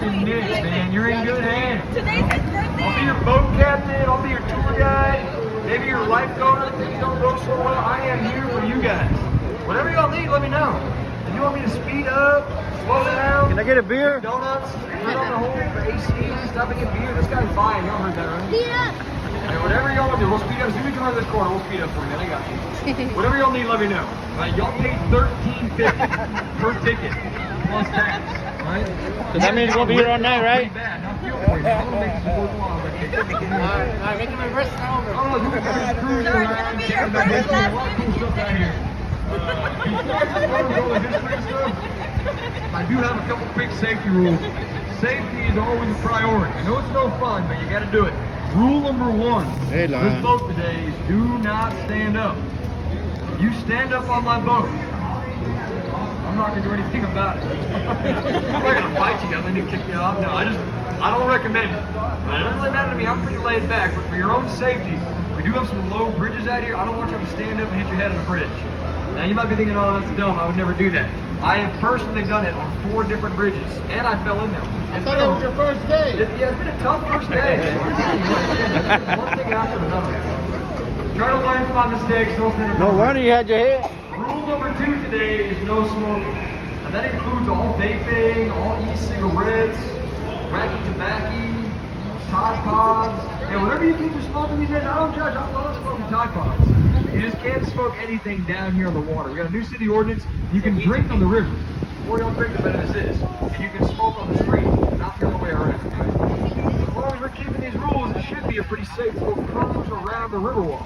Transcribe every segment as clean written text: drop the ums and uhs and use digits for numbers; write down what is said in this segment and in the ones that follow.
Captain Nick, man. You're in good hands. Today's his birthday. I'll be your boat captain. I'll be your tour guide. Maybe your lifeguard if things don't go so well. I am here for you guys. Whatever y'all need, let me know. If you want me to speed up, slow down. Can I get a beer? Donuts, turn on the whole AC, stop and get beer. This guy's fine. Y'all heard that, right? Speed up. Hey, whatever y'all want to do, we'll speed up. As soon as we come around this corner, we'll speed up for you, man. I got you. Whatever y'all need, let me know. Right, y'all paid $13.50 per ticket plus tax. Right? So that means we'll be here all night, right? Pretty bad. Now feel for you. I want to make this worthwhile. But Alright, make my wrist over. oh, look at this cruise Sorry, around. gonna be Check your it out. There's first a lot of cool stuff out here. Before I start all the history and stuff, I do have a couple quick safety rules. Safety is always a priority. I know it's no fun, but you got to do it. Rule number 1. Hey, this Lion. boat today is do not stand up. You stand up on my boat, I'm not going to do anything about it. I'm not going to fight you. I'm going to kick you off. No, I don't recommend it. But it doesn't really matter to me. I'm pretty laid back. But for your own safety, we do have some low bridges out here. I don't want you to stand up and hit your head on the bridge. Now, you might be thinking, oh, that's dumb. I would never do that. I have personally done it on 4 different bridges, and I fell in them. I thought that was your first day. Yeah, it's been a tough first day. One thing after another. Try to learn from my mistakes. No wonder you had your head. Rule number 2 today is no smoking. And that includes all vaping, all e-cigarettes, wacky tobacco, Tide Pods, and whatever you think you're smoking these days. I don't judge. I love smoking Tide Pods. You just can't smoke anything down here on the water. We got a new city ordinance. You can drink on the river. The more y'all drink, the better this is. And you can smoke on the street, not the other way around. As long as we're keeping these rules, it should be a pretty safe little cruise around the river wall.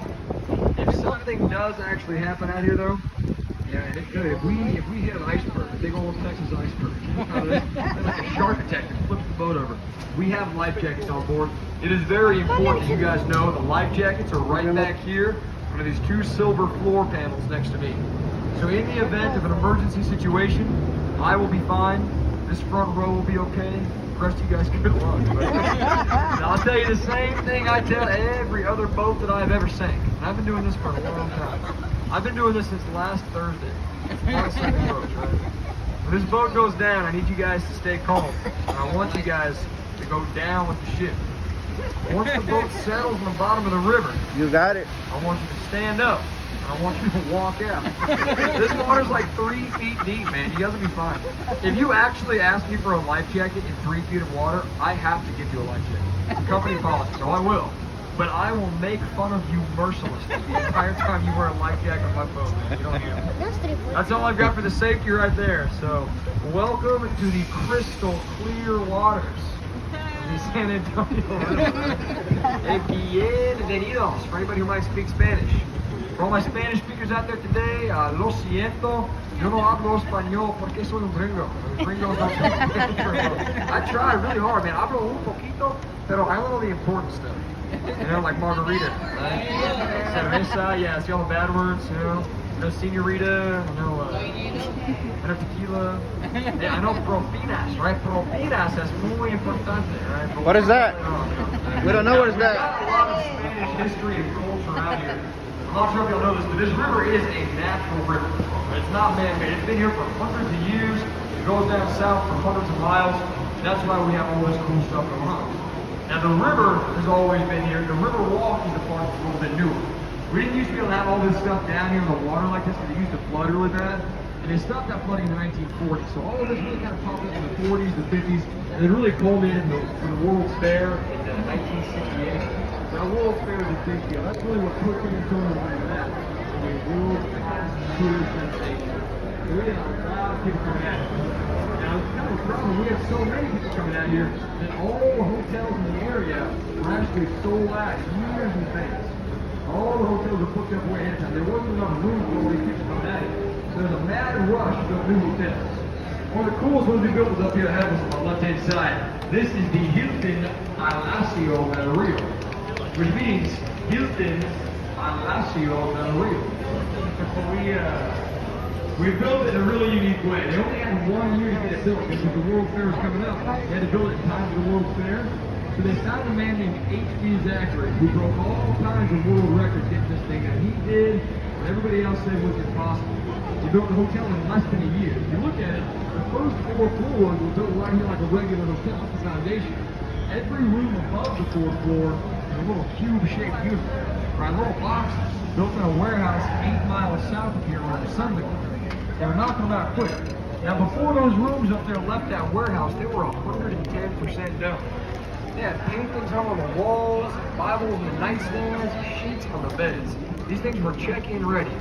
If something does actually happen out here, though, yeah, it could. If we hit an iceberg, a big old Texas iceberg, like a shark attack that flips the boat over, we have life jackets on board. It is very important that you guys know the life jackets are right back here under these 2 silver floor panels next to me. So in the event of an emergency situation, I will be fine. This front row will be okay. The rest of you guys good luck. And I'll tell you the same thing I tell every other boat that I've ever sank. And I've been doing this for a long time. I've been doing this since last Thursday. Last sinking boats, right? When this boat goes down, I need you guys to stay calm. And I want you guys to go down with the ship. Once the boat settles on the bottom of the river, You got it. I want you to stand up. And I want you to walk out. This water's like 3 feet deep, man. You guys will be fine. If you actually ask me for a life jacket in 3 feet of water, I have to give you a life jacket. Company policy, so I will. But I will make fun of you mercilessly the entire time you wear a life jacket on my boat, man. You don't hear me. That's all I've got for the safety right there. So, welcome to the crystal clear waters of the San Antonio River. Bienvenidos, for anybody who might speak Spanish. For all my Spanish speakers out there today, lo siento, yo no hablo español porque soy un gringo. Gringos don't speak Spanish. I try really hard, man. Hablo un poquito, pero I don't know the important stuff. You know, like margarita, right? Cerveza, yeah, see all the bad words, you know. No senorita, no tequila. Yeah, I know propinas, right? Propinas, that's muy importante, right? What is that? We don't know what is that. We've got a lot of Spanish history and culture out here. I'm not sure if y'all know this, but this river is a natural river. It's not man-made. It's been here for hundreds of years. It goes down south for hundreds of miles. That's why we have all this cool stuff going on. Now the river has always been here. The river walk is the part that's a little bit newer. We didn't used to be able to have all this stuff down here in the water like this because it used to flood really bad. And it stopped that flooding in the 1940s. So all of this really kind of popped up in the 40s, the 50s, and it really culminated in the World's Fair in 1968. Now World's Fair is a big deal. That's really what put San Antonio on the map. The world-class tourist sensation. We had a lot of people coming out here. Now it's kind of a problem. We had so many people coming out here that all the hotels in the area were actually sold out years in advance. All the hotels were booked up way ahead of time. There wasn't enough room for all these people coming out here. So there's a mad rush to build new hotels. One of the coolest ones we built was up here ahead of us on the left-hand side. This is the Hilton Palacio Del Rio, which means Hilton Palacio Del Rio. We built it in a really unique way. They only had 1 year to get it built because the World Fair was coming up. They had to build it in time for the World Fair. So they found a man named H.G. Zachary who broke all kinds of world records getting this thing done. He did what everybody else said was impossible. They built the hotel in less than a year. If you look at it, the first 4 floors were built right here like a regular hotel. That's the foundation. Every room above the 4th floor is a little cube-shaped unit, right? Little boxes built in a warehouse 8 miles south of here on assembly line. They were knocking them out quick. Now, before those rooms up there left that warehouse, they were 110% done. They had paintings hung on the walls, Bibles on the nightstands, sheets on the beds. These things were check-in ready.